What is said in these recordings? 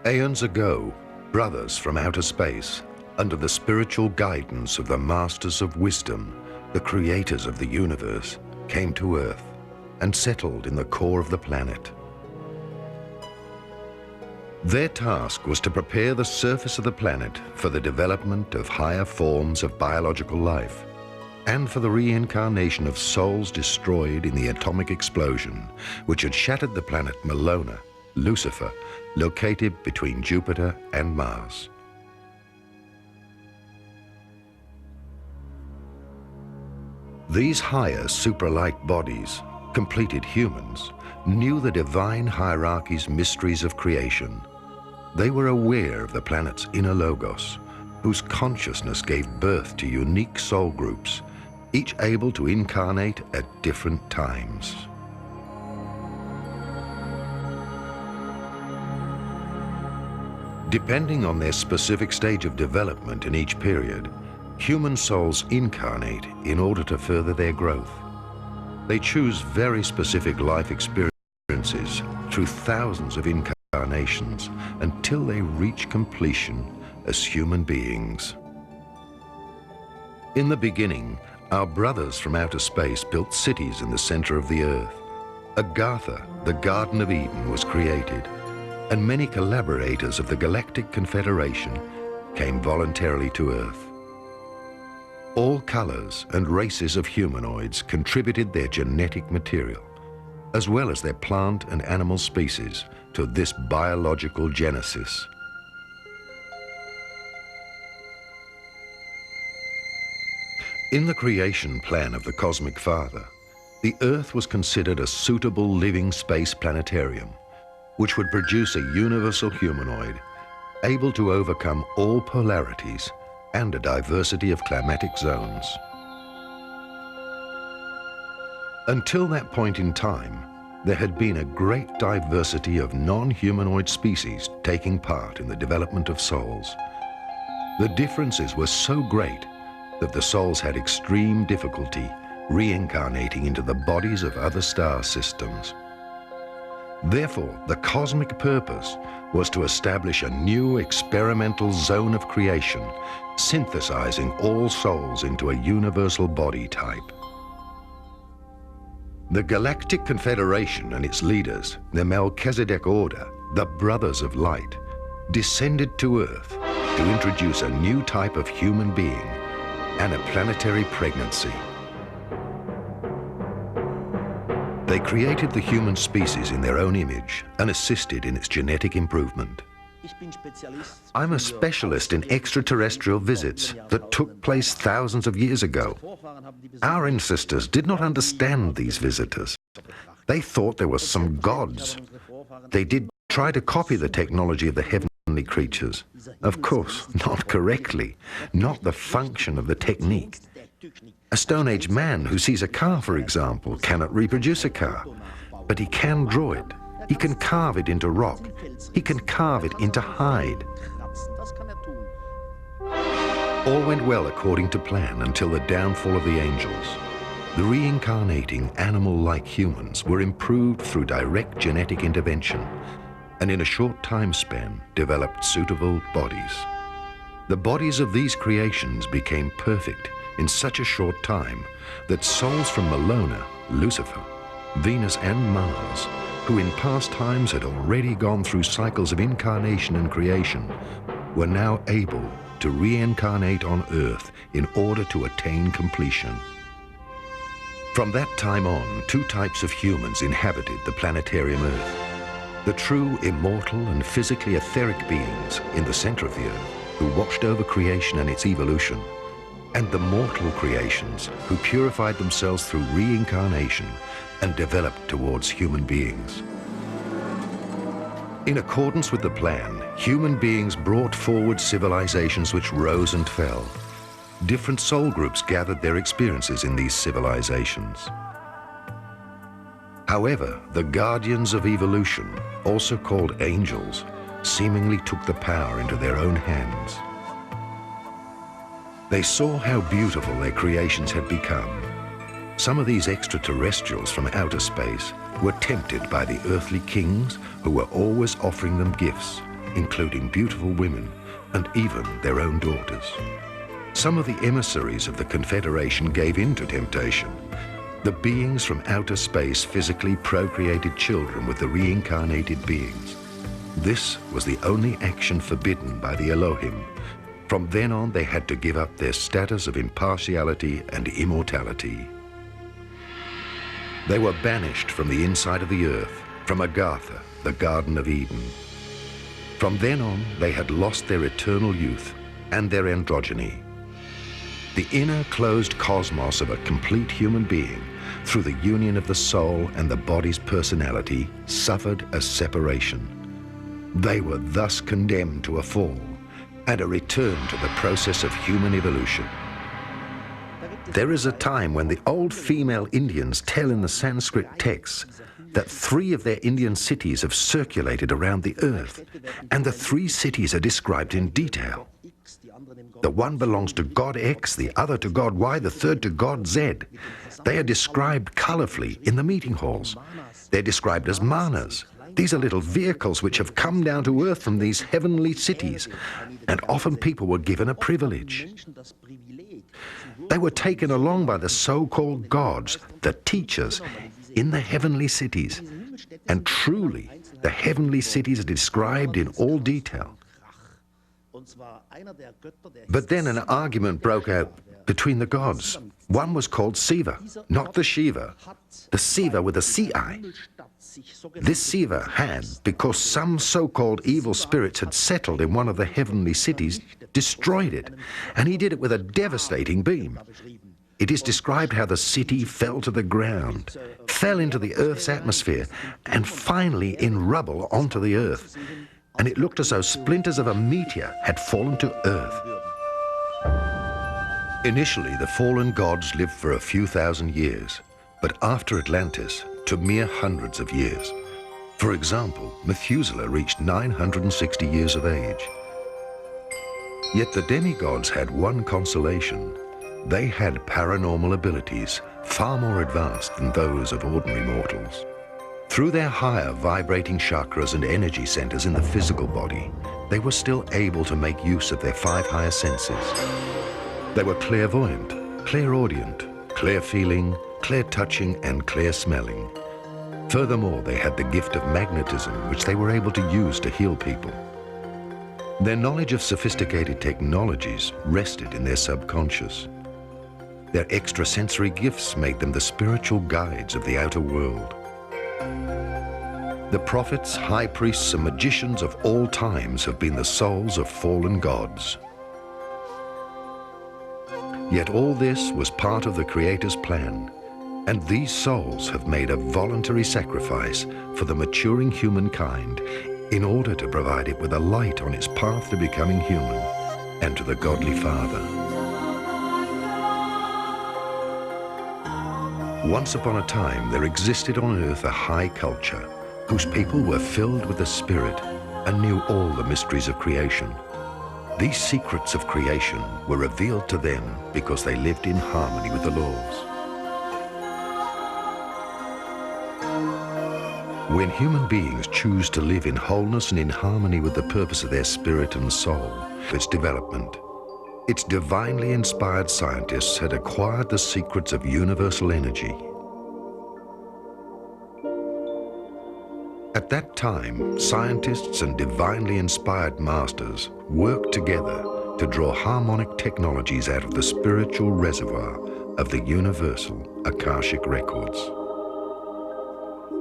Aeons ago, brothers from outer space, under the spiritual guidance of the masters of wisdom, the creators of the universe, came to Earth and settled in the core of the planet. Their task was to prepare the surface of the planet for the development of higher forms of biological life and for the reincarnation of souls destroyed in the atomic explosion which had shattered the planet Melona, Lucifer, located between Jupiter and Mars. These higher supralight bodies, completed humans, knew the divine hierarchy's mysteries of creation. They were aware of the planet's inner logos, whose consciousness gave birth to unique soul groups, each able to incarnate at different times. Depending on their specific stage of development in each period, human souls incarnate in order to further their growth. They choose very specific life experiences through thousands of incarnations until they reach completion as human beings. In the beginning, our brothers from outer space built cities in the center of the Earth. Agharta, the Garden of Eden, was created, and many collaborators of the Galactic Confederation came voluntarily to Earth. All colors and races of humanoids contributed their genetic material, as well as their plant and animal species, to this biological genesis. In the creation plan of the Cosmic Father, the Earth was considered a suitable living space planetarium, which would produce a universal humanoid able to overcome all polarities and a diversity of climatic zones. Until that point in time, there had been a great diversity of non-humanoid species taking part in the development of souls. The differences were so great that the souls had extreme difficulty reincarnating into the bodies of other star systems. Therefore, the cosmic purpose was to establish a new experimental zone of creation, synthesizing all souls into a universal body type. The Galactic Confederation and its leaders, the Melchizedek Order, the Brothers of Light, descended to Earth to introduce a new type of human being and a planetary pregnancy. They created the human species in their own image and assisted in its genetic improvement. I'm a specialist in extraterrestrial visits that took place thousands of years ago. Our ancestors did not understand these visitors. They thought there were some gods. They did try to copy the technology of the heavenly creatures. Of course, not correctly, not the function of the technique. A Stone Age man who sees a car, for example, cannot reproduce a car, but he can draw it. He can carve it into rock. He can carve it into hide. All went well according to plan until the downfall of the angels. The reincarnating animal-like humans were improved through direct genetic intervention and in a short time span developed suitable bodies. The bodies of these creations became perfect in such a short time that souls from Melona, Lucifer, Venus and Mars, who in past times had already gone through cycles of incarnation and creation, were now able to reincarnate on Earth in order to attain completion. From that time on, two types of humans inhabited the planetarium Earth. The true immortal and physically etheric beings in the center of the Earth, who watched over creation and its evolution, and the mortal creations who purified themselves through reincarnation and developed towards human beings. In accordance with the plan, human beings brought forward civilizations which rose and fell. Different soul groups gathered their experiences in these civilizations. However, the guardians of evolution, also called angels, seemingly took the power into their own hands. They saw how beautiful their creations had become. Some of these extraterrestrials from outer space were tempted by the earthly kings who were always offering them gifts, including beautiful women and even their own daughters. Some of the emissaries of the Confederation gave in to temptation. The beings from outer space physically procreated children with the reincarnated beings. This was the only action forbidden by the Elohim. From then on, they had to give up their status of impartiality and immortality. They were banished from the inside of the earth, from Agharta, the Garden of Eden. From then on, they had lost their eternal youth and their androgyny. The inner closed cosmos of a complete human being, through the union of the soul and the body's personality, suffered a separation. They were thus condemned to a fall and a return to the process of human evolution. There is a time when the old female Indians tell in the Sanskrit texts that 3 of their Indian cities have circulated around the earth, and the 3 cities are described in detail. The one belongs to God X, the other to God Y, the third to God Z. They are described colorfully in the meeting halls. They're described as manas. These are little vehicles which have come down to earth from these heavenly cities, and often people were given a privilege. They were taken along by the so-called gods, the teachers, in the heavenly cities. And truly, the heavenly cities are described in all detail. But then an argument broke out between the gods. One was called Siva, not the Shiva. The Siva with a C-I. This Siva had, because some so-called evil spirits had settled in one of the heavenly cities, destroyed it, and he did it with a devastating beam. It is described how the city fell to the ground, fell into the Earth's atmosphere, and finally in rubble onto the Earth. And it looked as though splinters of a meteor had fallen to Earth. Initially, the fallen gods lived for a few thousand years, but after Atlantis, to mere hundreds of years. For example, Methuselah reached 960 years of age. Yet the demigods had one consolation. They had paranormal abilities far more advanced than those of ordinary mortals. Through their higher vibrating chakras and energy centers in the physical body, they were still able to make use of their 5 higher senses. They were clairvoyant, clairaudient, clear-feeling, clear-touching, and clear-smelling. Furthermore, they had the gift of magnetism, which they were able to use to heal people. Their knowledge of sophisticated technologies rested in their subconscious. Their extrasensory gifts made them the spiritual guides of the outer world. The prophets, high priests, and magicians of all times have been the souls of fallen gods. Yet all this was part of the Creator's plan, and these souls have made a voluntary sacrifice for the maturing humankind in order to provide it with a light on its path to becoming human and to the Godly Father. Once upon a time, there existed on earth a high culture whose people were filled with the Spirit and knew all the mysteries of creation. These secrets of creation were revealed to them because they lived in harmony with the laws. When human beings choose to live in wholeness and in harmony with the purpose of their spirit and soul, its development, its divinely inspired scientists had acquired the secrets of universal energy. At that time, scientists and divinely inspired masters worked together to draw harmonic technologies out of the spiritual reservoir of the universal Akashic records.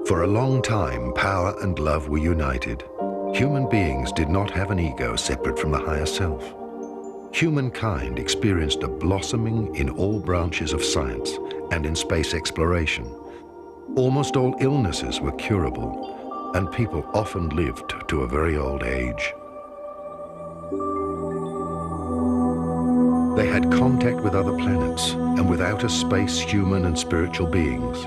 For a long time, power and love were united. Human beings did not have an ego separate from the higher self. Humankind experienced a blossoming in all branches of science and in space exploration. Almost all illnesses were curable, and people often lived to a very old age. They had contact with other planets and with outer space human and spiritual beings.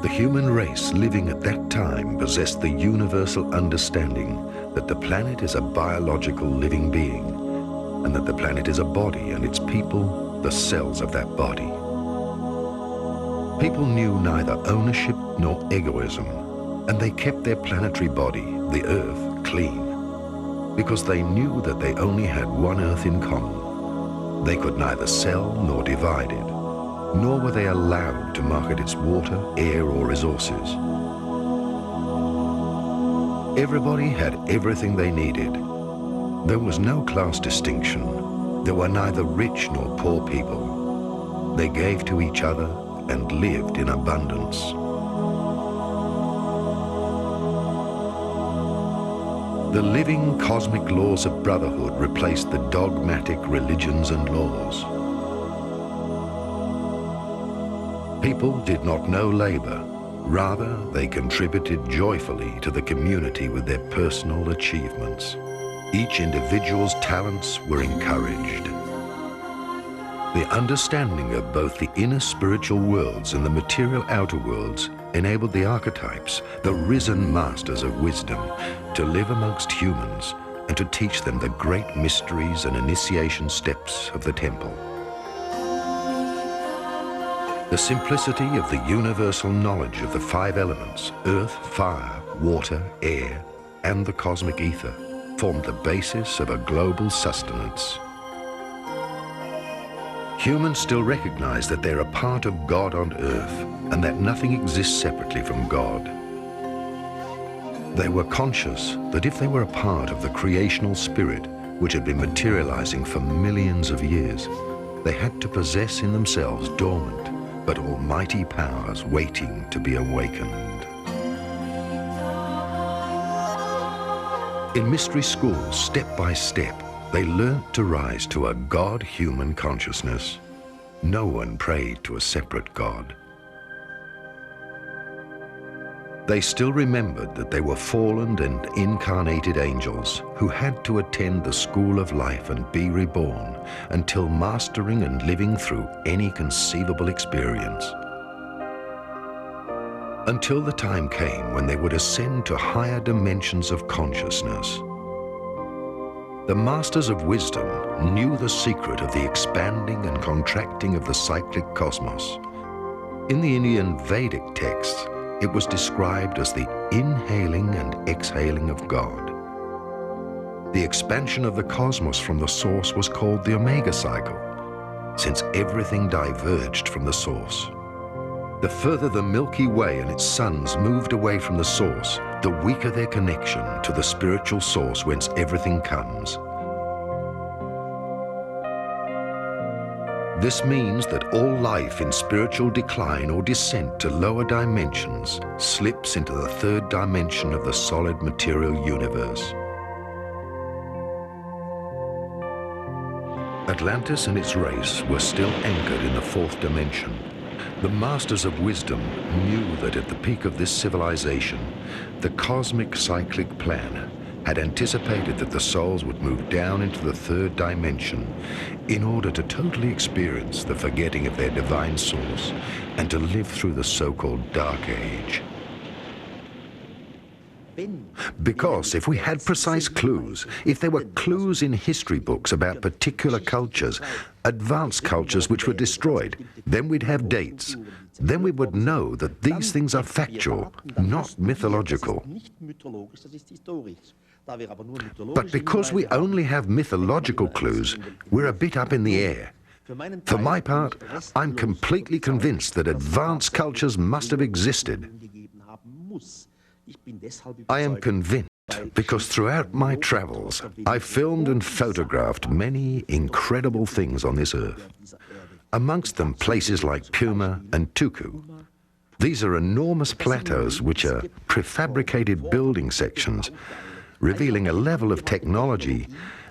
The human race living at that time possessed the universal understanding that the planet is a biological living being, and that the planet is a body and its people the cells of that body. People knew neither ownership nor egoism. And they kept their planetary body, the Earth, clean, because they knew that they only had one Earth in common. They could neither sell nor divide it, nor were they allowed to market its water, air, or resources. Everybody had everything they needed. There was no class distinction. There were neither rich nor poor people. They gave to each other and lived in abundance. The living cosmic laws of brotherhood replaced the dogmatic religions and laws. People did not know labor. Rather, they contributed joyfully to the community with their personal achievements. Each individual's talents were encouraged. The understanding of both the inner spiritual worlds and the material outer worlds enabled the archetypes, the risen masters of wisdom, to live amongst humans and to teach them the great mysteries and initiation steps of the temple. The simplicity of the universal knowledge of the five elements, earth, fire, water, air, and the cosmic ether, formed the basis of a global sustenance. Humans still recognize that they're a part of God on earth and that nothing exists separately from God. They were conscious that if they were a part of the creational spirit which had been materializing for millions of years, they had to possess in themselves dormant but almighty powers waiting to be awakened. In mystery schools, step by step, they learnt to rise to a God-human consciousness. No one prayed to a separate God. They still remembered that they were fallen and incarnated angels who had to attend the school of life and be reborn until mastering and living through any conceivable experience. Until the time came when they would ascend to higher dimensions of consciousness. The masters of wisdom knew the secret of the expanding and contracting of the cyclic cosmos. In the Indian Vedic texts, it was described as the inhaling and exhaling of God. The expansion of the cosmos from the source was called the Omega cycle, since everything diverged from the source. The further the Milky Way and its suns moved away from the source, the weaker their connection to the spiritual source whence everything comes. This means that all life in spiritual decline or descent to lower dimensions slips into the third dimension of the solid material universe. Atlantis and its race were still anchored in the fourth dimension. The masters of wisdom knew that at the peak of this civilization, the cosmic cyclic plan had anticipated that the souls would move down into the third dimension in order to totally experience the forgetting of their divine source and to live through the so-called Dark Age. Because if we had precise clues, if there were clues in history books about particular cultures, advanced cultures which were destroyed, then we'd have dates. Then we would know that these things are factual, not mythological. But because we only have mythological clues, we're a bit up in the air. For my part, I'm completely convinced that advanced cultures must have existed. I am convinced because throughout my travels, I filmed and photographed many incredible things on this earth. Amongst them places like Puma and Tuku. These are enormous plateaus which are prefabricated building sections, revealing a level of technology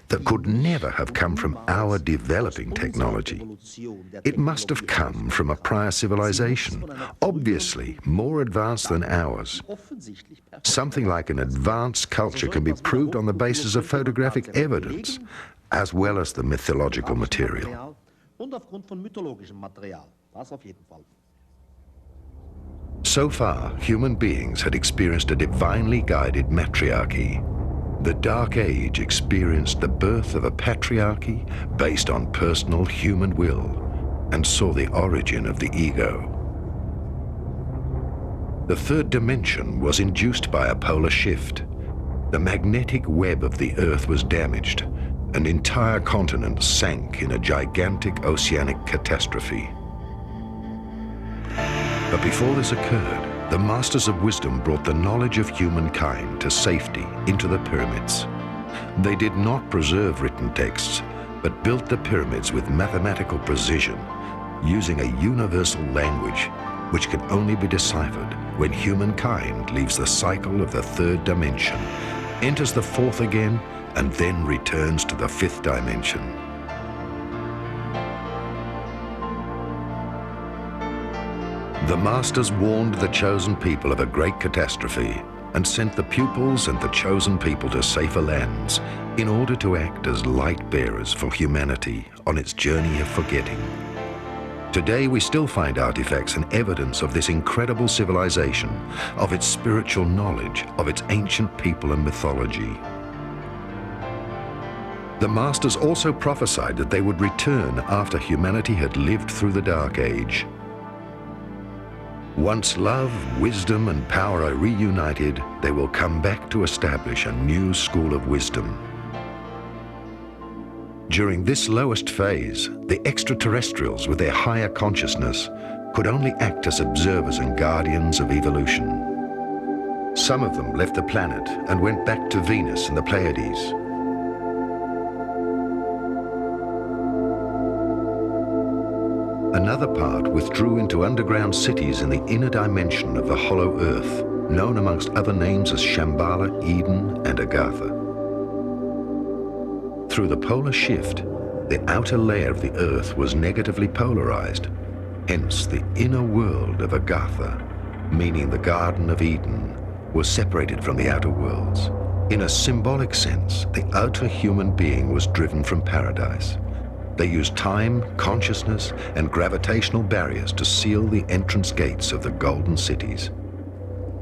that could never have come from our developing technology. It must have come from a prior civilization, obviously more advanced than ours. Something like an advanced culture can be proved on the basis of photographic evidence, as well as the mythological material. So far, human beings had experienced a divinely guided matriarchy. The Dark Age experienced the birth of a patriarchy based on personal human will, and saw the origin of the ego. The third dimension was induced by a polar shift. The magnetic web of the Earth was damaged, and entire continents sank in a gigantic oceanic catastrophe. But before this occurred, the Masters of Wisdom brought the knowledge of humankind to safety into the pyramids. They did not preserve written texts, but built the pyramids with mathematical precision, using a universal language which can only be deciphered when humankind leaves the cycle of the third dimension, enters the fourth again, and then returns to the fifth dimension. The Masters warned the chosen people of a great catastrophe and sent the pupils and the chosen people to safer lands in order to act as light bearers for humanity on its journey of forgetting. Today we still find artifacts and evidence of this incredible civilization, of its spiritual knowledge, of its ancient people and mythology. The Masters also prophesied that they would return after humanity had lived through the Dark Age. Once love, wisdom, and power are reunited, they will come back to establish a new school of wisdom. During this lowest phase, the extraterrestrials with their higher consciousness could only act as observers and guardians of evolution. Some of them left the planet and went back to Venus and the Pleiades. Another part withdrew into underground cities in the inner dimension of the hollow earth, known amongst other names as Shambhala, Eden, and Agharta. Through the polar shift, the outer layer of the earth was negatively polarized. Hence, the inner world of Agharta, meaning the Garden of Eden, was separated from the outer worlds. In a symbolic sense, the outer human being was driven from paradise. They used time, consciousness, and gravitational barriers to seal the entrance gates of the golden cities.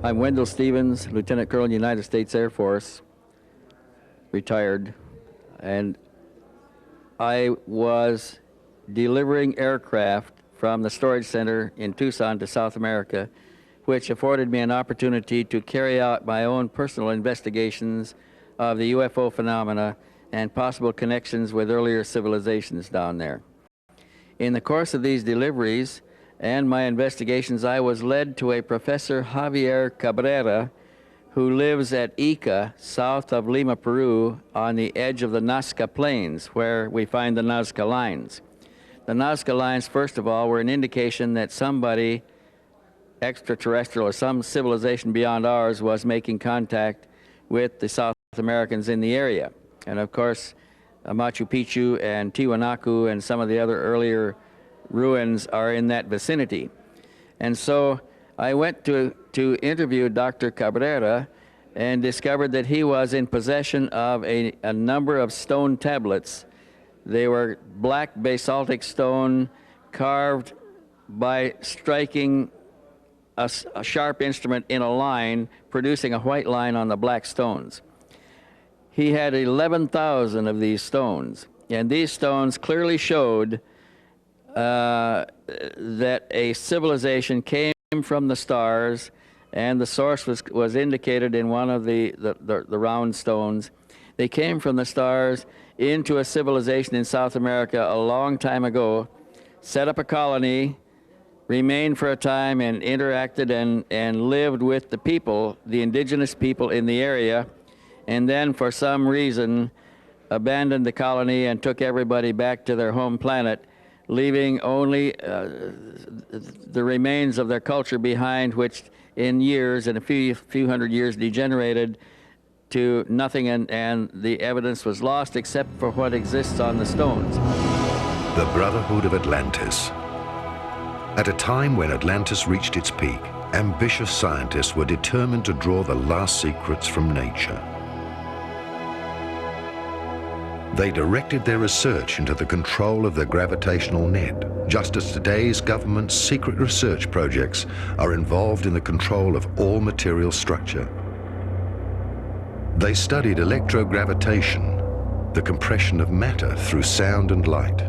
I'm Wendell Stevens, Lieutenant Colonel, United States Air Force, retired, and I was delivering aircraft from the storage center in Tucson to South America, which afforded me an opportunity to carry out my own personal investigations of the UFO phenomena and possible connections with earlier civilizations down there. In the course of these deliveries and my investigations, I was led to a Professor Javier Cabrera, who lives at Ica, south of Lima, Peru, on the edge of the Nazca Plains, where we find the Nazca Lines. The Nazca Lines, first of all, were an indication that somebody extraterrestrial or some civilization beyond ours was making contact with the South Americans in the area. And of course, Machu Picchu and Tiwanaku and some of the other earlier ruins are in that vicinity. And so I went to interview Dr. Cabrera and discovered that he was in possession of a number of stone tablets. They were black basaltic stone carved by striking a sharp instrument in a line, producing a white line on the black stones. He had 11,000 of these stones, and these stones clearly showed that a civilization came from the stars, and the source was indicated in one of the round stones. They came from the stars into a civilization in South America a long time ago, set up a colony, remained for a time, and interacted and lived with the people, the indigenous people in the area, and then for some reason abandoned the colony and took everybody back to their home planet, leaving only the remains of their culture behind, which in years, in a few hundred years, degenerated to nothing, and the evidence was lost except for what exists on the stones. The Brotherhood of Atlantis. At a time when Atlantis reached its peak, ambitious scientists were determined to draw the last secrets from nature. They directed their research into the control of the gravitational net, just as today's government's secret research projects are involved in the control of all material structure. They studied electrogravitation, the compression of matter through sound and light.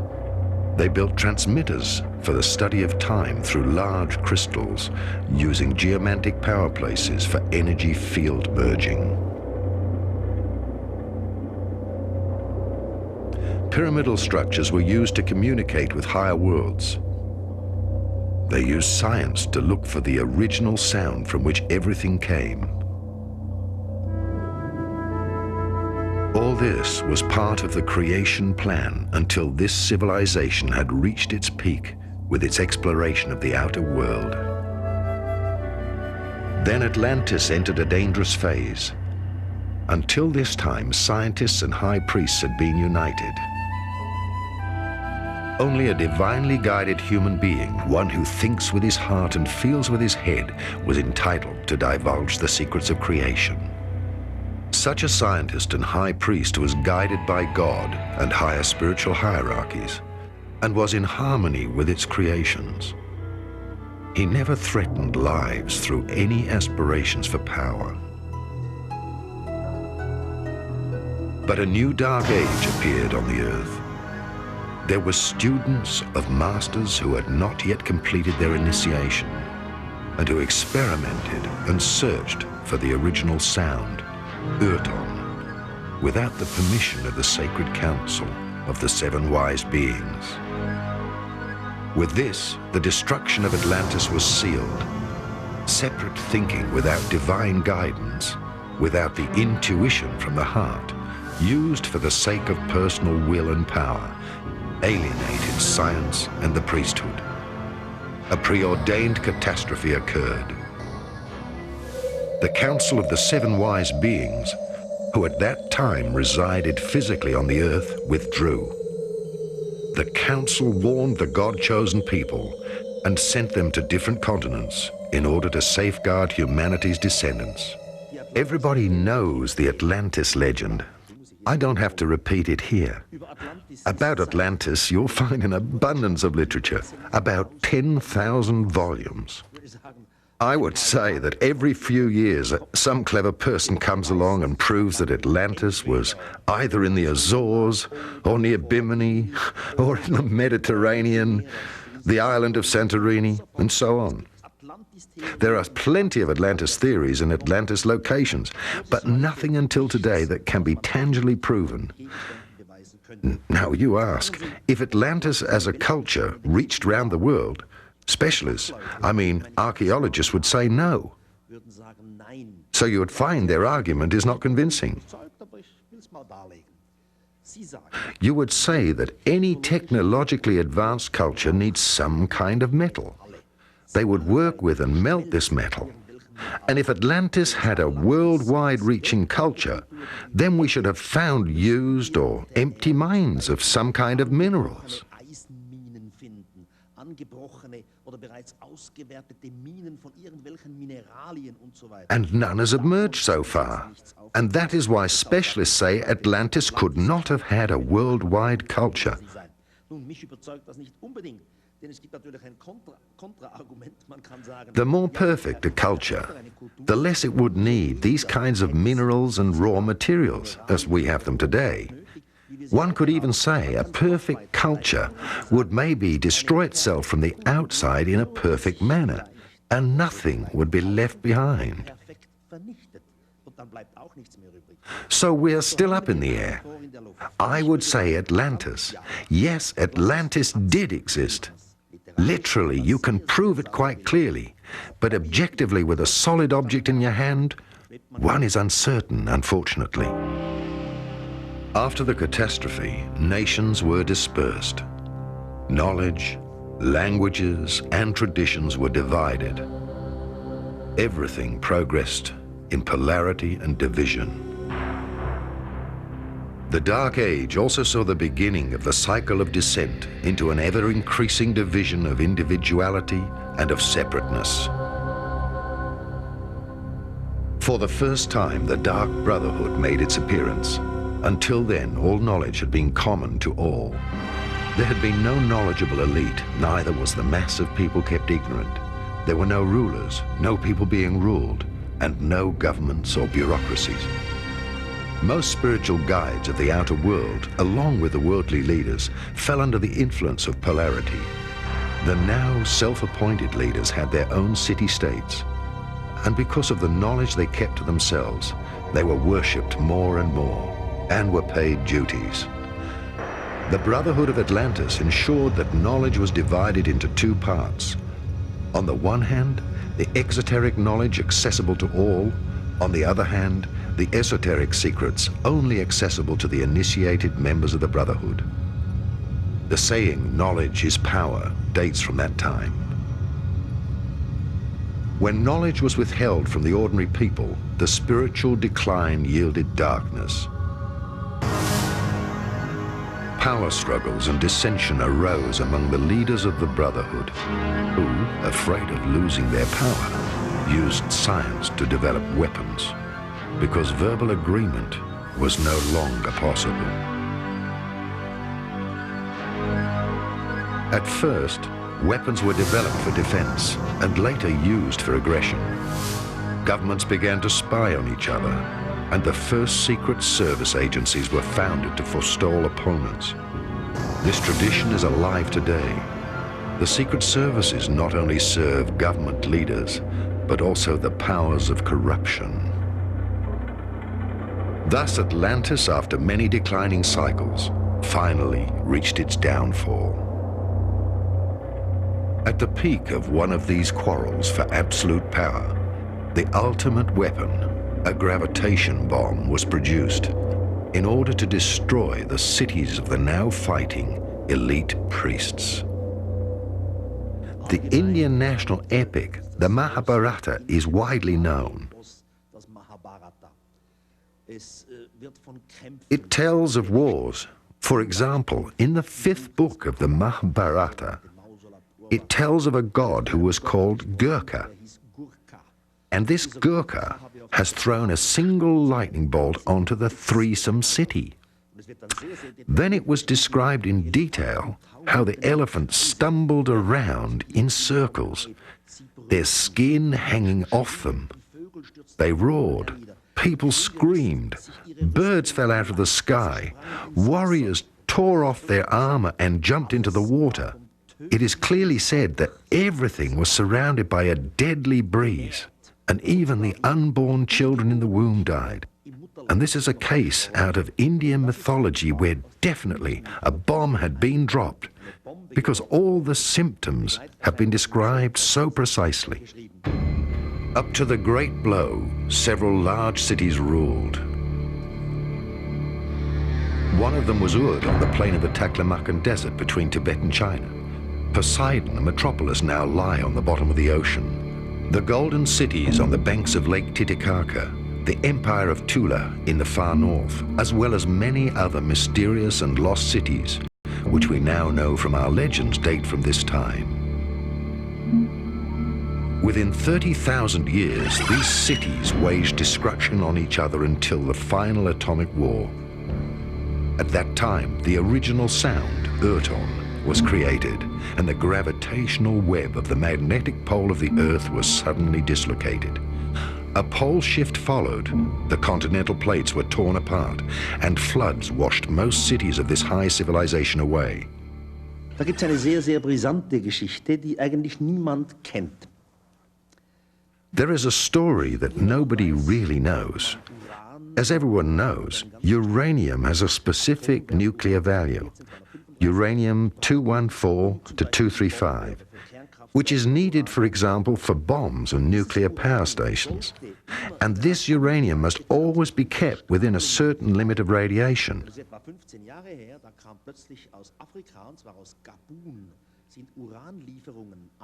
They built transmitters for the study of time through large crystals, using geomantic power places for energy field merging. Pyramidal structures were used to communicate with higher worlds. They used science to look for the original sound from which everything came. All this was part of the creation plan until this civilization had reached its peak with its exploration of the outer world. Then Atlantis entered a dangerous phase. Until this time, scientists and high priests had been united. Only a divinely guided human being, one who thinks with his heart and feels with his head, was entitled to divulge the secrets of creation. Such a scientist and high priest was guided by God and higher spiritual hierarchies, and was in harmony with its creations. He never threatened lives through any aspirations for power. But a new dark age appeared on the earth. There were students of masters who had not yet completed their initiation, and who experimented and searched for the original sound, Urton, without the permission of the sacred council of the seven wise beings. With this, the destruction of Atlantis was sealed. Separate thinking without divine guidance, without the intuition from the heart, used for the sake of personal will and power, alienated science and the priesthood. A preordained catastrophe occurred. The Council of the Seven Wise Beings, who at that time resided physically on the earth, withdrew. The Council warned the God-chosen people and sent them to different continents in order to safeguard humanity's descendants. Everybody knows the Atlantis legend. I don't have to repeat it here. About Atlantis, you'll find an abundance of literature, about 10,000 volumes. I would say that every few years, some clever person comes along and proves that Atlantis was either in the Azores, or near Bimini, or in the Mediterranean, the island of Santorini, and so on. There are plenty of Atlantis theories and Atlantis locations, but nothing until today that can be tangibly proven. Now you ask, if Atlantis as a culture reached round the world, specialists, I mean archaeologists, would say no. So you would find their argument is not convincing. You would say that any technologically advanced culture needs some kind of metal. They would work with and melt this metal. And if Atlantis had a worldwide reaching culture, then we should have found used or empty mines of some kind of minerals. And none has emerged so far. And that is why specialists say Atlantis could not have had a worldwide culture. The more perfect a culture, the less it would need these kinds of minerals and raw materials as we have them today. One could even say a perfect culture would maybe destroy itself from the outside in a perfect manner, and nothing would be left behind. So we're still up in the air. I would say Atlantis. Yes, Atlantis did exist. Literally, you can prove it quite clearly, but objectively with a solid object in your hand, one is uncertain, unfortunately. After the catastrophe, nations were dispersed. Knowledge, languages, and traditions were divided. Everything progressed in polarity and division. The Dark Age also saw the beginning of the cycle of descent into an ever-increasing division of individuality and of separateness. For the first time, the Dark Brotherhood made its appearance. Until then, all knowledge had been common to all. There had been no knowledgeable elite, neither was the mass of people kept ignorant. There were no rulers, no people being ruled, and no governments or bureaucracies. Most spiritual guides of the outer world, along with the worldly leaders, fell under the influence of polarity. The now self-appointed leaders had their own city-states, and because of the knowledge they kept to themselves, they were worshipped more and more, and were paid duties. The Brotherhood of Atlantis ensured that knowledge was divided into two parts. On the one hand, the exoteric knowledge accessible to all. On the other hand, the esoteric secrets only accessible to the initiated members of the Brotherhood. The saying, "knowledge is power," dates from that time. When knowledge was withheld from the ordinary people, the spiritual decline yielded darkness. Power struggles and dissension arose among the leaders of the Brotherhood, who, afraid of losing their power, used science to develop weapons, because verbal agreement was no longer possible. At first, weapons were developed for defense and later used for aggression. Governments began to spy on each other, and the first secret service agencies were founded to forestall opponents. This tradition is alive today. The secret services not only serve government leaders, but also the powers of corruption. Thus, Atlantis, after many declining cycles, finally reached its downfall. At the peak of one of these quarrels for absolute power, the ultimate weapon, a gravitation bomb, was produced in order to destroy the cities of the now fighting elite priests. The Indian national epic, the Mahabharata, is widely known. It tells of wars. For example, in the 5th book of the Mahabharata, it tells of a god who was called Gurkha. And this Gurkha has thrown a single lightning bolt onto the threesome city. Then it was described in detail how the elephants stumbled around in circles, their skin hanging off them. They roared, people screamed, birds fell out of the sky, warriors tore off their armor and jumped into the water. It is clearly said that everything was surrounded by a deadly breeze, and even the unborn children in the womb died. And this is a case out of Indian mythology where definitely a bomb had been dropped, because all the symptoms have been described so precisely. Up to the Great Blow, several large cities ruled. One of them was Urd on the plain of the Taklamakan Desert between Tibet and China. Poseidon, the metropolis, now lie on the bottom of the ocean. The golden cities on the banks of Lake Titicaca, the Empire of Tula in the far north, as well as many other mysterious and lost cities, which we now know from our legends date from this time. Within 30,000 years, these cities waged destruction on each other until the final atomic war. At that time, the original sound, Urton, was created, and the gravitational web of the magnetic pole of the Earth was suddenly dislocated. A pole shift followed, the continental plates were torn apart, and floods washed most cities of this high civilization away. Da gibt es eine sehr, sehr brisante Geschichte, die eigentlich niemand kennt. There is a story that nobody really knows. As everyone knows, uranium has a specific nuclear value, uranium-214 to 235, which is needed, for example, for bombs and nuclear power stations. And this uranium must always be kept within a certain limit of radiation.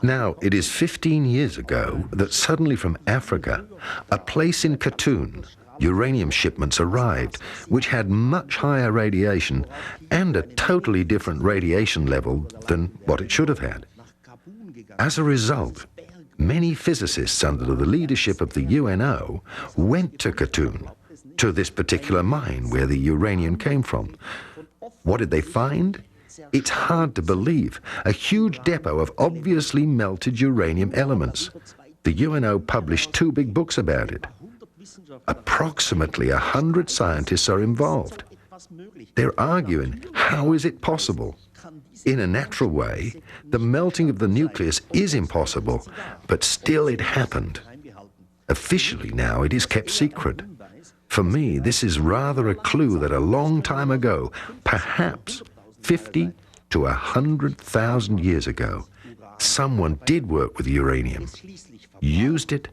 Now, it is 15 years ago that suddenly from Africa, a place in Katoon, uranium shipments arrived, which had much higher radiation and a totally different radiation level than what it should have had. As a result, many physicists under the leadership of the UNO went to Katoon, to this particular mine where the uranium came from. What did they find? It's hard to believe. A huge depot of obviously melted uranium elements. The UNO published 2 big books about it. Approximately 100 scientists are involved. They're arguing, how is it possible? In a natural way, the melting of the nucleus is impossible, but still it happened. Officially now it is kept secret. For me, this is rather a clue that a long time ago, perhaps 50 to 100,000 years ago, someone did work with uranium, used it,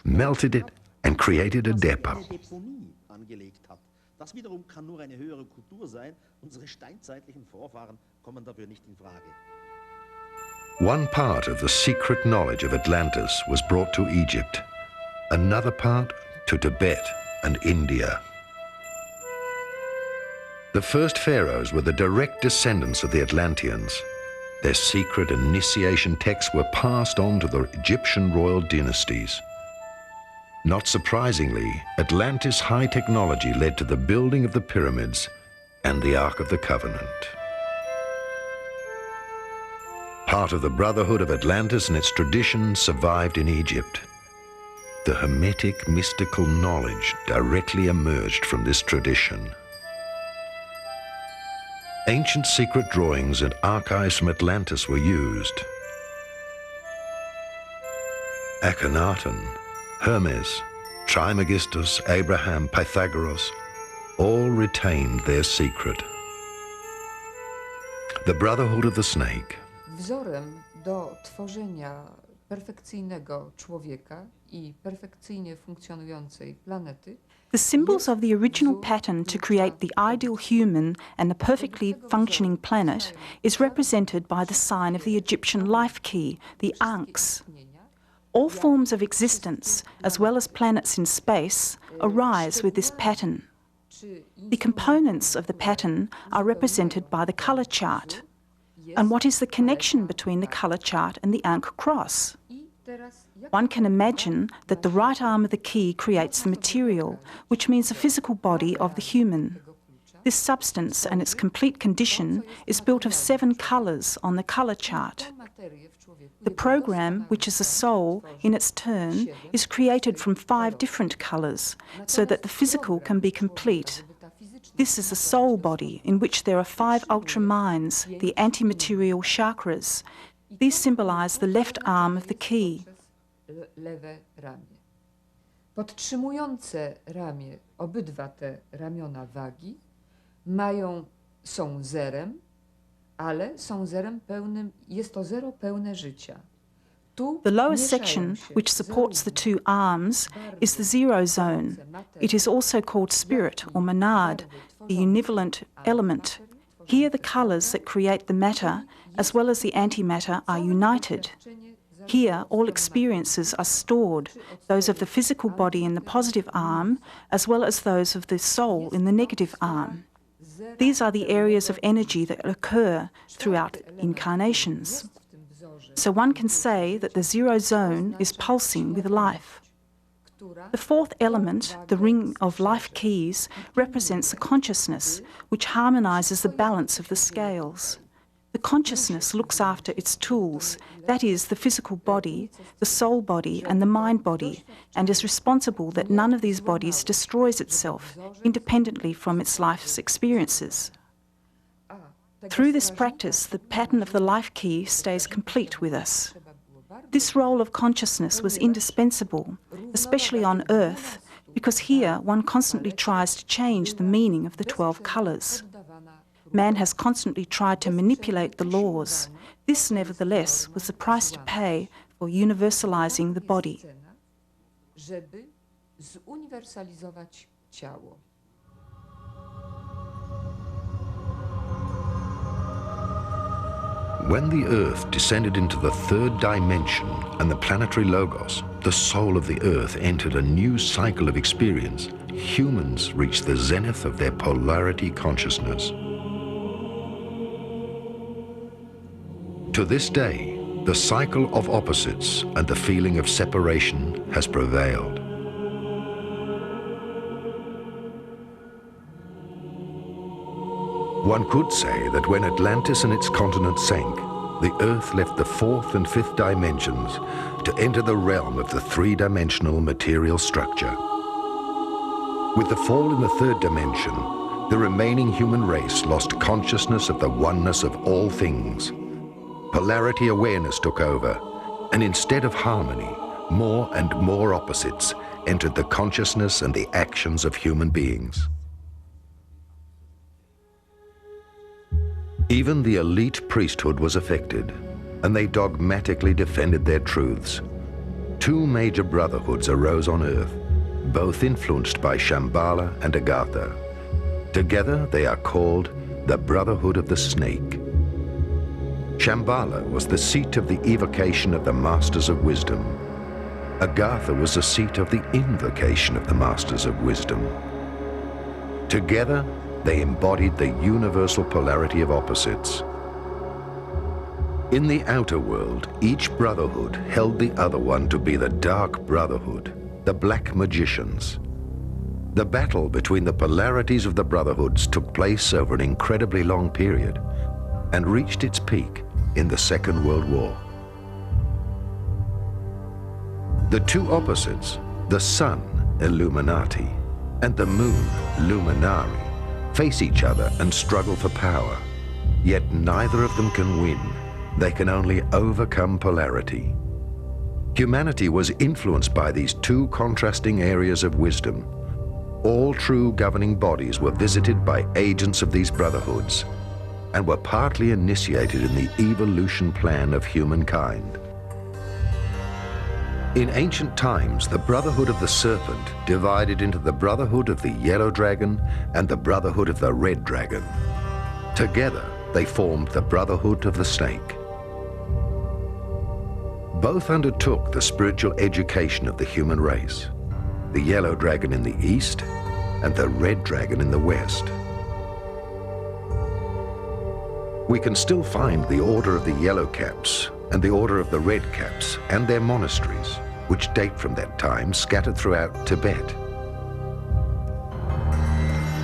melted it, and created a depot. Das wiederum kann nur eine höhere Kultur sein. Unsere steinzeitlichen Vorfahren kommen dafür nicht in Frage. One part of the secret knowledge of Atlantis was brought to Egypt, another part to Tibet and India. The first pharaohs were the direct descendants of the Atlanteans. Their secret initiation texts were passed on to the Egyptian royal dynasties. Not surprisingly, Atlantis' high technology led to the building of the pyramids and the Ark of the Covenant. Part of the brotherhood of Atlantis and its traditions survived in Egypt. The Hermetic mystical knowledge directly emerged from this tradition. Ancient secret drawings and archives from Atlantis were used. Akhenaten, Hermes, Trismegistus, Abraham, Pythagoras, all retained their secret. The Brotherhood of the Snake. Wzorem do tworzenia perfekcyjnego człowieka I perfekcyjnie funkcjonującej planety. The symbols of the original pattern to create the ideal human and a perfectly functioning planet is represented by the sign of the Egyptian life key, the Ankhs. All forms of existence, as well as planets in space, arise with this pattern. The components of the pattern are represented by the colour chart. And what is the connection between the colour chart and the Ankh cross? One can imagine that the right arm of the key creates the material, which means the physical body of the human. This substance and its complete condition is built of 7 colours on the colour chart. The program, which is the soul, in its turn, is created from 5 different colours, so that the physical can be complete. This is the soul body, in which there are 5 ultra-minds, the anti-material chakras. These symbolise the left arm of the key. Lewe ramię. Podtrzymujące ramię, obydwa te ramiona wagi, są zerem, ale są zerem pełnym, jest to zero pełne życia. The lower section, which supports the 2 arms, is the zero zone. It is also called spirit or monad, the univalent element. Here the colours that create the matter, as well as the antimatter, are united. Here all experiences are stored, those of the physical body in the positive arm, as well as those of the soul in the negative arm. These are the areas of energy that occur throughout incarnations. So one can say that the zero zone is pulsing with life. The 4th element, the ring of life keys, represents a consciousness which harmonises the balance of the scales. The consciousness looks after its tools, that is, the physical body, the soul body and the mind body, and is responsible that none of these bodies destroys itself independently from its life's experiences. Through this practice, the pattern of the life key stays complete with us. This role of consciousness was indispensable, especially on Earth, because here one constantly tries to change the meaning of the 12 colours. Man has constantly tried to manipulate the laws. This, nevertheless, was the price to pay for universalizing the body. Żeby zuniwersalizować ciało. When the Earth descended into the 3rd dimension and the planetary logos, the soul of the Earth entered a new cycle of experience. Humans reached the zenith of their polarity consciousness. To this day, the cycle of opposites and the feeling of separation has prevailed. One could say that when Atlantis and its continent sank, the Earth left the 4th and 5th dimensions to enter the realm of the 3-dimensional material structure. With the fall in the third dimension, the remaining human race lost consciousness of the oneness of all things. Polarity awareness took over, and instead of harmony, more and more opposites entered the consciousness and the actions of human beings. Even the elite priesthood was affected, and they dogmatically defended their truths. Two major brotherhoods arose on Earth, both influenced by Shambhala and Agharta. Together they are called the Brotherhood of the Snake. Shambhala was the seat of the evocation of the Masters of Wisdom. Agharta was the seat of the invocation of the Masters of Wisdom. Together, they embodied the universal polarity of opposites. In the outer world, each brotherhood held the other one to be the Dark Brotherhood, the Black Magicians. The battle between the polarities of the brotherhoods took place over an incredibly long period and reached its peak in the Second World War. The two opposites, the Sun, Illuminati, and the Moon, Luminari, face each other and struggle for power. Yet neither of them can win. They can only overcome polarity. Humanity was influenced by these two contrasting areas of wisdom. All true governing bodies were visited by agents of these brotherhoods and were partly initiated in the evolution plan of humankind. In ancient times, the Brotherhood of the Serpent divided into the Brotherhood of the Yellow Dragon and the Brotherhood of the Red Dragon. Together, they formed the Brotherhood of the Snake. Both undertook the spiritual education of the human race, the Yellow Dragon in the east and the Red Dragon in the west. We can still find the Order of the Yellow Caps and the Order of the Red Caps and their monasteries, which date from that time, scattered throughout Tibet.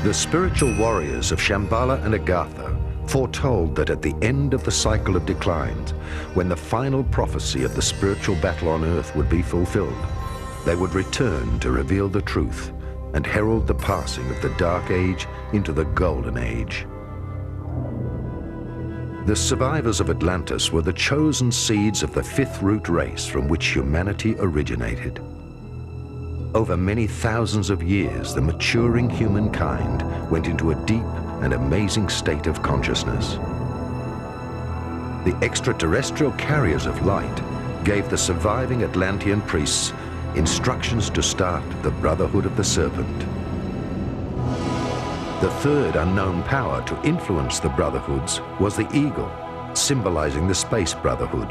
The spiritual warriors of Shambhala and Agharta foretold that at the end of the cycle of declines, when the final prophecy of the spiritual battle on earth would be fulfilled, they would return to reveal the truth and herald the passing of the Dark Age into the Golden Age. The survivors of Atlantis were the chosen seeds of the fifth root race from which humanity originated. Over many thousands of years, the maturing humankind went into a deep and amazing state of consciousness. The extraterrestrial carriers of light gave the surviving Atlantean priests instructions to start the Brotherhood of the Serpent. The third unknown power to influence the brotherhoods was the eagle, symbolizing the Space Brotherhood.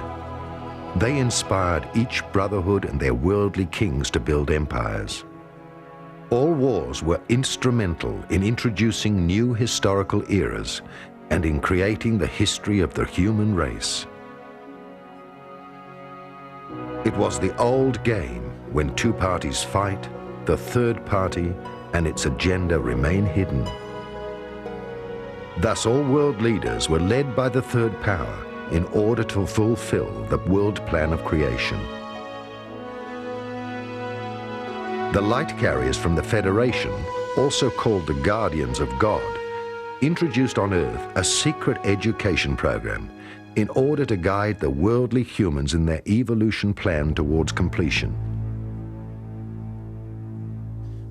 They inspired each brotherhood and their worldly kings to build empires. All wars were instrumental in introducing new historical eras and in creating the history of the human race. It was the old game when two parties fight, the third party and its agenda remain hidden. Thus, all world leaders were led by the third power in order to fulfill the world plan of creation. The light carriers from the Federation, also called the Guardians of God, introduced on Earth a secret education program in order to guide the worldly humans in their evolution plan towards completion.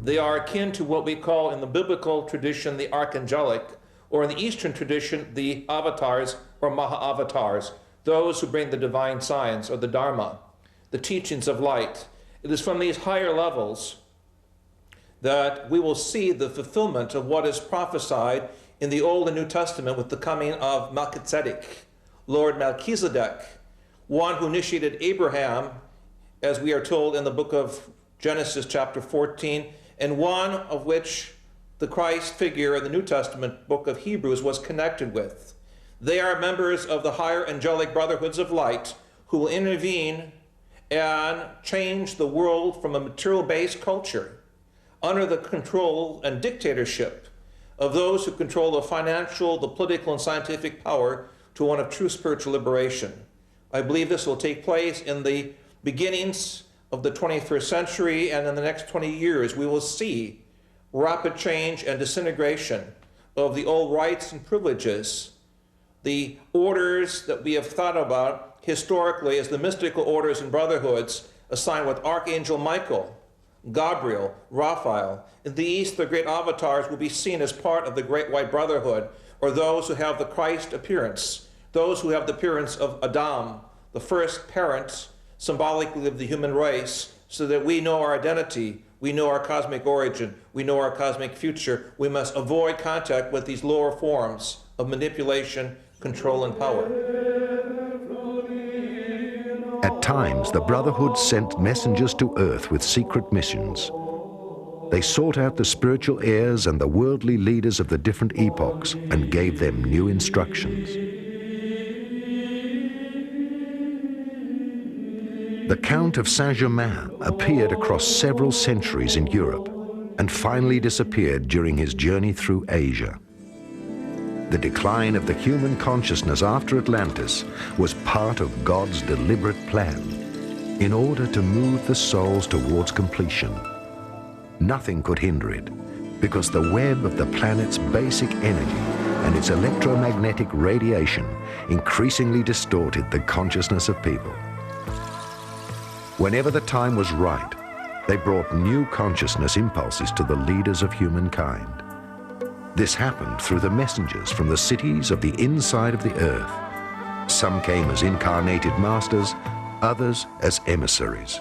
They are akin to what we call in the biblical tradition the archangelic, or in the Eastern tradition the avatars or maha-avatars, those who bring the divine science or the Dharma, the teachings of light. It is from these higher levels that we will see the fulfillment of what is prophesied in the Old and New Testament with the coming of Melchizedek, Lord Melchizedek, one who initiated Abraham, as we are told in the book of Genesis chapter 14, and one of which the Christ figure in the New Testament book of Hebrews was connected with. They are members of the higher angelic brotherhoods of light who will intervene and change the world from a material-based culture under the control and dictatorship of those who control the financial, the political, and scientific power to one of true spiritual liberation. I believe this will take place in the beginnings of the 21st century, and in the next 20 years we will see rapid change and disintegration of the old rights and privileges, the orders that we have thought about historically as the mystical orders and brotherhoods assigned with Archangel Michael, Gabriel, Raphael. In the East, the great avatars will be seen as part of the Great White Brotherhood, or those who have the Christ appearance, those who have the appearance of Adam, the first parent, symbolically of the human race, so that we know our identity, we know our cosmic origin, we know our cosmic future. We must avoid contact with these lower forms of manipulation, control, and power. At times, the Brotherhood sent messengers to Earth with secret missions. They sought out the spiritual heirs and the worldly leaders of the different epochs and gave them new instructions. The Count of Saint-Germain appeared across several centuries in Europe and finally disappeared during his journey through Asia. The decline of the human consciousness after Atlantis was part of God's deliberate plan in order to move the souls towards completion. Nothing could hinder it because the web of the planet's basic energy and its electromagnetic radiation increasingly distorted the consciousness of people. Whenever the time was right, they brought new consciousness impulses to the leaders of humankind. This happened through the messengers from the cities of the inside of the earth. Some came as incarnated masters, others as emissaries.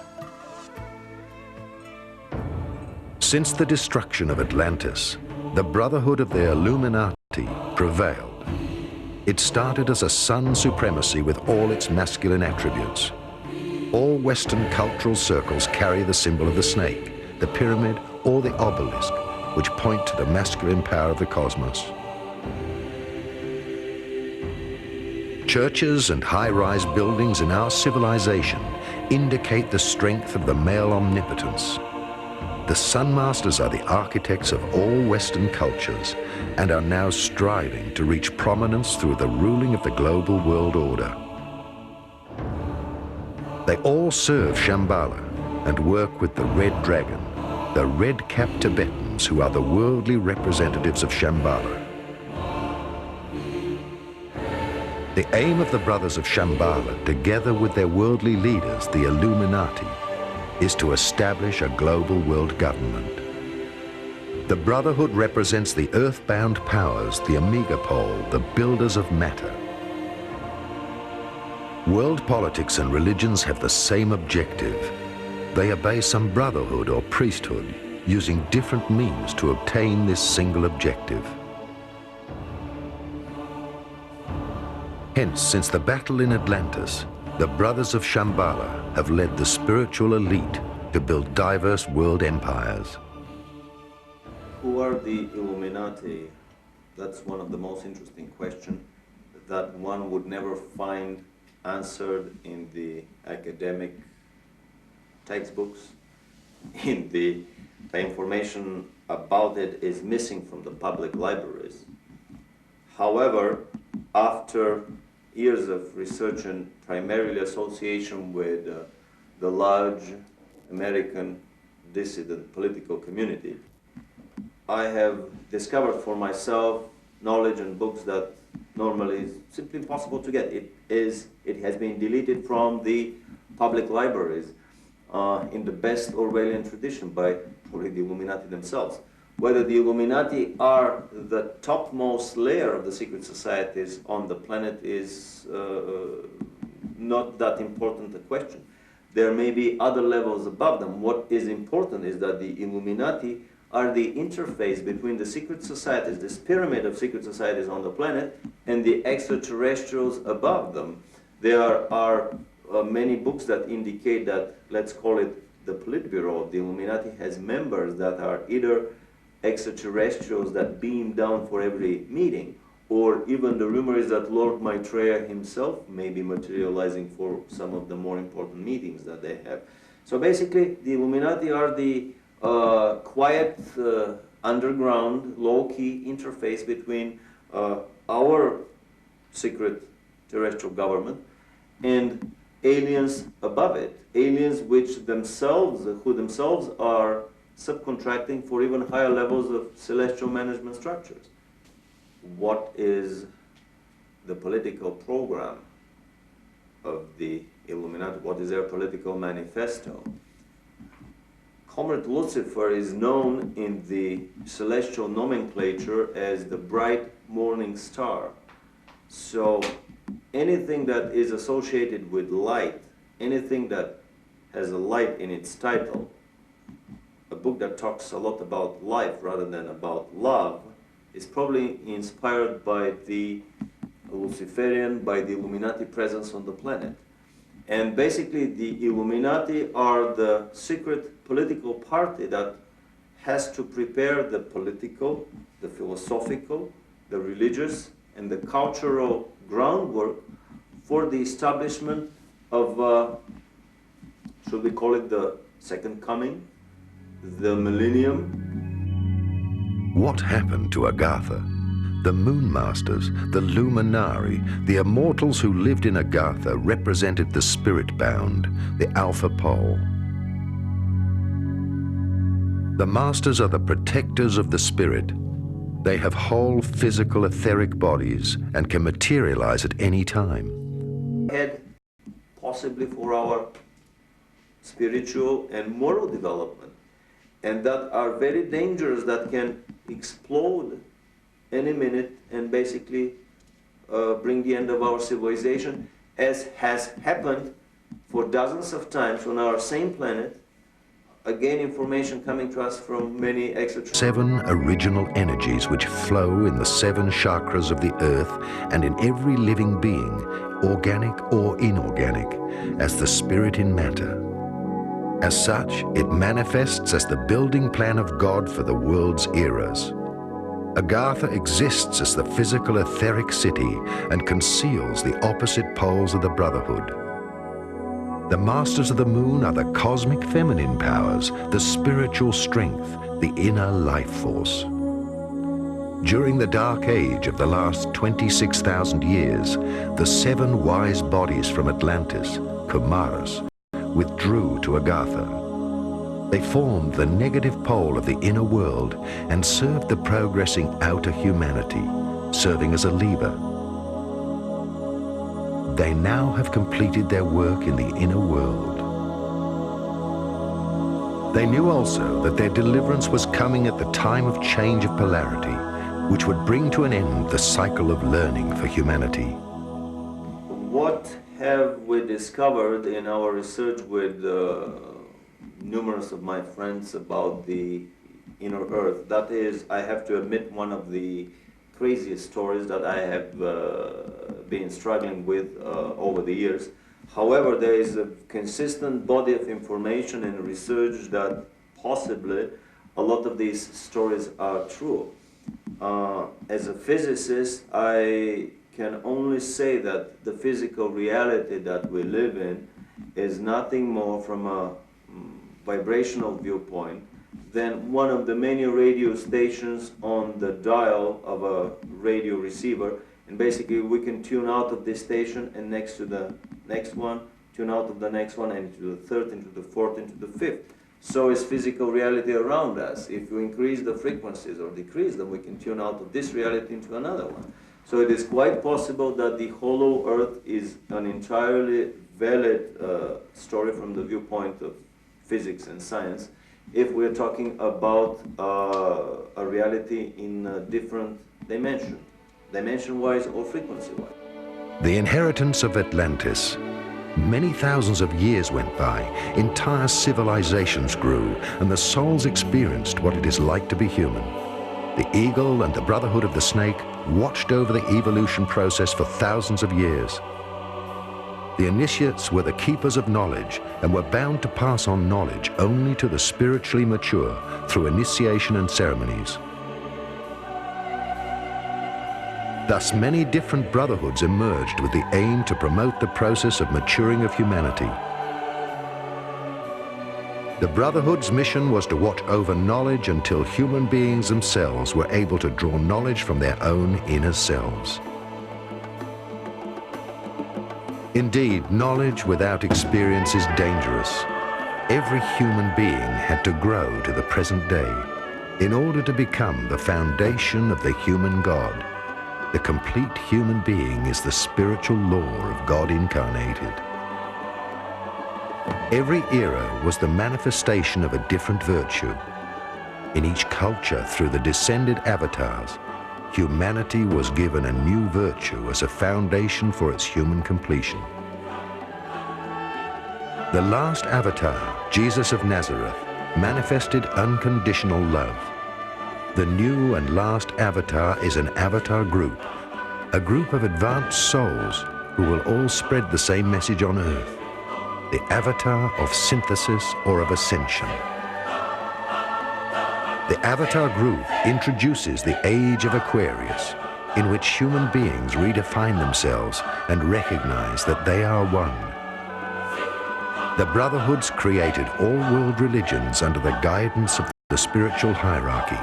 Since the destruction of Atlantis, the Brotherhood of the Illuminati prevailed. It started as a sun supremacy with all its masculine attributes. All Western cultural circles carry the symbol of the snake, the pyramid, or the obelisk, which point to the masculine power of the cosmos. Churches and high-rise buildings in our civilization indicate the strength of the male omnipotence. The Sun Masters are the architects of all Western cultures and are now striving to reach prominence through the ruling of the global world order. They all serve Shambhala and work with the Red Dragon, the red-capped Tibetans who are the worldly representatives of Shambhala. The aim of the Brothers of Shambhala, together with their worldly leaders, the Illuminati, is to establish a global world government. The Brotherhood represents the earthbound powers, the Omegapole, the builders of matter. World politics and religions have the same objective. They obey some brotherhood or priesthood, using different means to obtain this single objective. Hence, since the battle in Atlantis, the Brothers of Shambhala have led the spiritual elite to build diverse world empires. Who are the Illuminati? That's one of the most interesting questions that one would never find answered in the academic textbooks. The information about it is missing from the public libraries. However, after years of research and primarily association with the large American dissident political community, I have discovered for myself knowledge and books that normally is simply impossible to get. It has been deleted from the public libraries in the best Orwellian tradition by probably the Illuminati themselves. Whether the Illuminati are the topmost layer of the secret societies on the planet is not that important a question. There may be other levels above them. What is important is that the Illuminati are the interface between the secret societies, this pyramid of secret societies on the planet, and the extraterrestrials above them. There are many books that indicate that, let's call it the Politburo of the Illuminati, has members that are either extraterrestrials that beam down for every meeting, or even the rumor is that Lord Maitreya himself may be materializing for some of the more important meetings that they have. So basically, the Illuminati are the quiet, underground, low-key interface between our secret terrestrial government and aliens above it. Aliens which themselves, who themselves are subcontracting for even higher levels of celestial management structures. What is the political program of the Illuminati? What is their political manifesto? Comrade Lucifer is known in the celestial nomenclature as the bright morning star. So anything that is associated with light, anything that has a light in its title, a book that talks a lot about life rather than about love, is probably inspired by the Luciferian, by the Illuminati presence on the planet. And basically the Illuminati are the secret political party that has to prepare the political, the philosophical, the religious, and the cultural groundwork for the establishment of, should we call it the second coming, the millennium? What happened to Agharta? The Moon Masters, the Luminari, the immortals who lived in Agharta represented the spirit-bound, the Alpha Pole. The Masters are the protectors of the spirit. They have whole physical etheric bodies and can materialize at any time. Head possibly for our spiritual and moral development, and that are very dangerous, that can explode any minute and basically bring the end of our civilization, as has happened for dozens of times on our same planet. Again, information coming to us from many extraterrestrial... 7 original energies which flow in the 7 chakras of the earth and in every living being, organic or inorganic, as the spirit in matter. As such, it manifests as the building plan of God for the world's eras. Agharta exists as the physical etheric city and conceals the opposite poles of the brotherhood. The Masters of the Moon are the cosmic feminine powers, the spiritual strength, the inner life force. During the dark age of the last 26,000 years, the 7 wise bodies from Atlantis, Kumaras, withdrew to Agharta. They formed the negative pole of the inner world and served the progressing outer humanity, serving as a lever. They now have completed their work in the inner world. They knew also that their deliverance was coming at the time of change of polarity, which would bring to an end the cycle of learning for humanity. What have we discovered in our research with numerous of my friends about the inner earth? That is, I have to admit, one of the craziest stories that I have been struggling with over the years. However, there is a consistent body of information and research that possibly a lot of these stories are true. As a physicist, I can only say that the physical reality that we live in is nothing more from a vibrational viewpoint than one of the many radio stations on the dial of a radio receiver, and basically we can tune out of this station and next to the next one, tune out of the next one, and into the third, into the fourth, into the fifth. So is physical reality around us. If we increase the frequencies or decrease them, we can tune out of this reality into another one. So it is quite possible that the hollow earth is an entirely valid story from the viewpoint of physics and science, if we're talking about a reality in a different dimension, dimension-wise or frequency-wise. The inheritance of Atlantis. Many thousands of years went by, entire civilizations grew, and the souls experienced what it is like to be human. The eagle and the brotherhood of the snake watched over the evolution process for thousands of years. The initiates were the keepers of knowledge and were bound to pass on knowledge only to the spiritually mature through initiation and ceremonies. Thus, many different brotherhoods emerged with the aim to promote the process of maturing of humanity. The Brotherhood's mission was to watch over knowledge until human beings themselves were able to draw knowledge from their own inner selves. Indeed, knowledge without experience is dangerous. Every human being had to grow to the present day in order to become the foundation of the human God. The complete human being is the spiritual law of God incarnated. Every era was the manifestation of a different virtue. In each culture, through the descended avatars, humanity was given a new virtue as a foundation for its human completion. The last avatar, Jesus of Nazareth, manifested unconditional love. The new and last avatar is an avatar group, a group of advanced souls who will all spread the same message on earth, the avatar of synthesis or of ascension. The avatar group introduces the age of Aquarius, in which human beings redefine themselves and recognize that they are one. The brotherhoods created all world religions under the guidance of the spiritual hierarchy.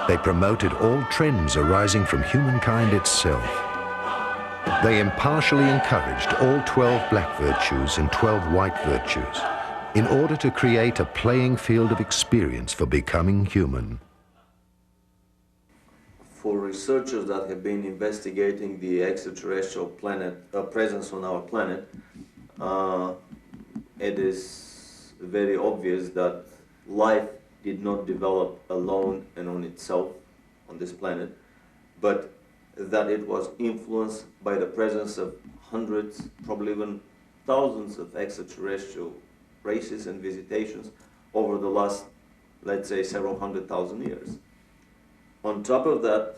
They promoted all trends arising from humankind itself. They impartially encouraged all 12 black virtues and 12 white virtues in order to create a playing field of experience for becoming human. For researchers that have been investigating the extraterrestrial presence on our planet, it is very obvious that life did not develop alone and on itself on this planet, but that it was influenced by the presence of hundreds, probably even thousands of extraterrestrial races and visitations over the last, let's say, several 100,000 years. On top of that,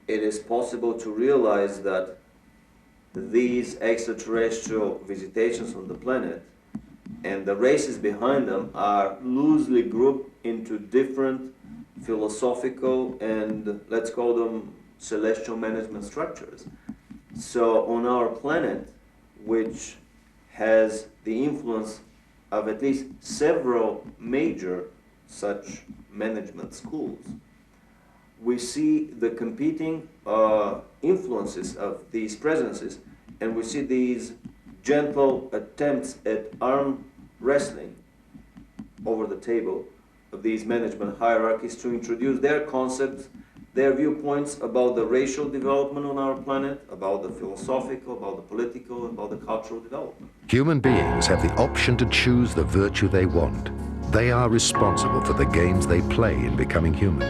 it is possible to realize that these extraterrestrial visitations on the planet and the races behind them are loosely grouped into different philosophical and, let's call them, celestial management structures. So on our planet, which has the influence of at least several major such management schools, we see the competing influences of these presences, and we see these gentle attempts at arm wrestling over the table of these management hierarchies to introduce their concepts, their viewpoints about the racial development on our planet, about the philosophical, about the political, about the cultural development. Human beings have the option to choose the virtue they want. They are responsible for the games they play in becoming human.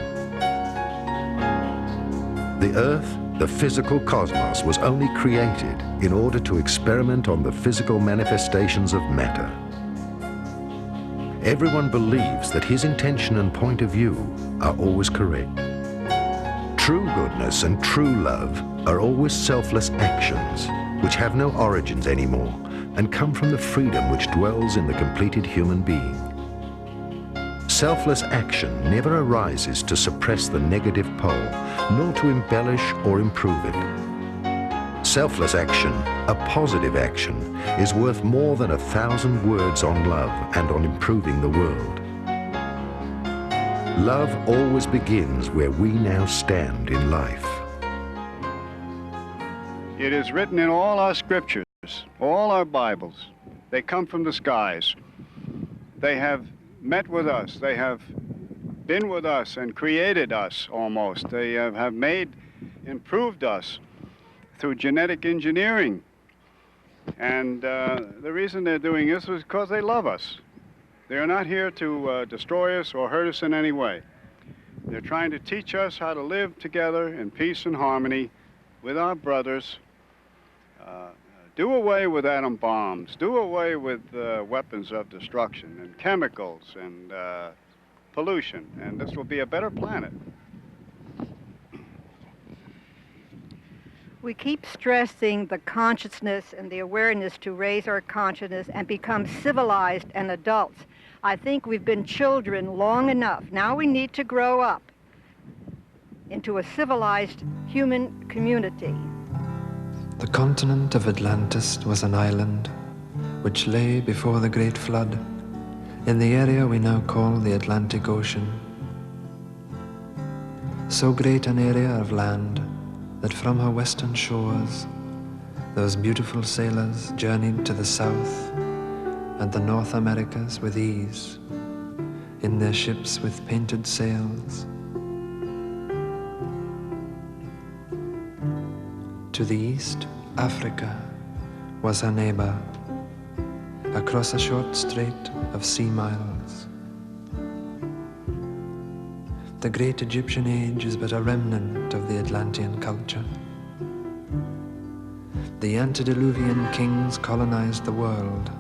The Earth, the physical cosmos, was only created in order to experiment on the physical manifestations of matter. Everyone believes that his intention and point of view are always correct. True goodness and true love are always selfless actions, which have no origins anymore and come from the freedom which dwells in the completed human being. Selfless action never arises to suppress the negative pole, nor to embellish or improve it. Selfless action, a positive action, is worth more than 1,000 words on love and on improving the world. Love always begins where we now stand in life. It is written in all our scriptures, all our Bibles. They come from the skies. They have met with us. They have been with us and created us almost. They have improved us through genetic engineering. And the reason they're doing this is because they love us. They are not here to destroy us or hurt us in any way. They're trying to teach us how to live together in peace and harmony with our brothers. Do away with atom bombs. Do away with weapons of destruction and chemicals and pollution. And this will be a better planet. We keep stressing the consciousness and the awareness to raise our consciousness and become civilized and adults. I think we've been children long enough. Now we need to grow up into a civilized human community. The continent of Atlantis was an island which lay before the Great Flood in the area we now call the Atlantic Ocean. So great an area of land that from her western shores those beautiful sailors journeyed to the south and the North Americas with ease, in their ships with painted sails. To the east, Africa was her neighbor, across a short strait of sea miles. The great Egyptian age is but a remnant of the Atlantean culture. The antediluvian kings colonized the world.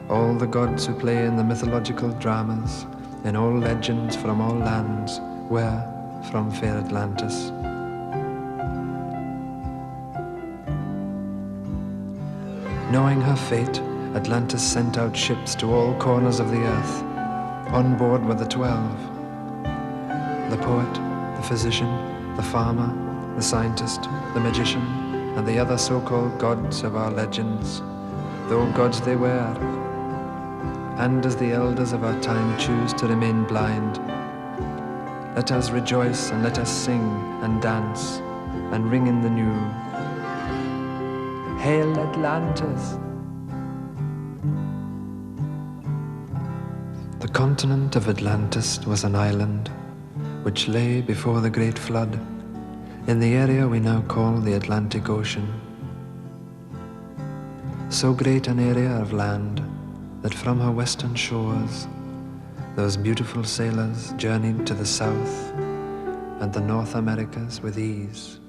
All the gods who play in the mythological dramas, in all legends from all lands, were from fair Atlantis. Knowing her fate, Atlantis sent out ships to all corners of the earth. On board were the 12. The poet, the physician, the farmer, the scientist, the magician, and the other so-called gods of our legends, though gods they were. And as the elders of our time choose to remain blind, let us rejoice and let us sing and dance and ring in the new. Hail Atlantis! The continent of Atlantis was an island which lay before the great flood in the area we now call the Atlantic Ocean. So great an area of land that from her western shores those beautiful sailors journeyed to the south and the North Americas with ease,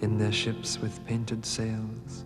in their ships with painted sails.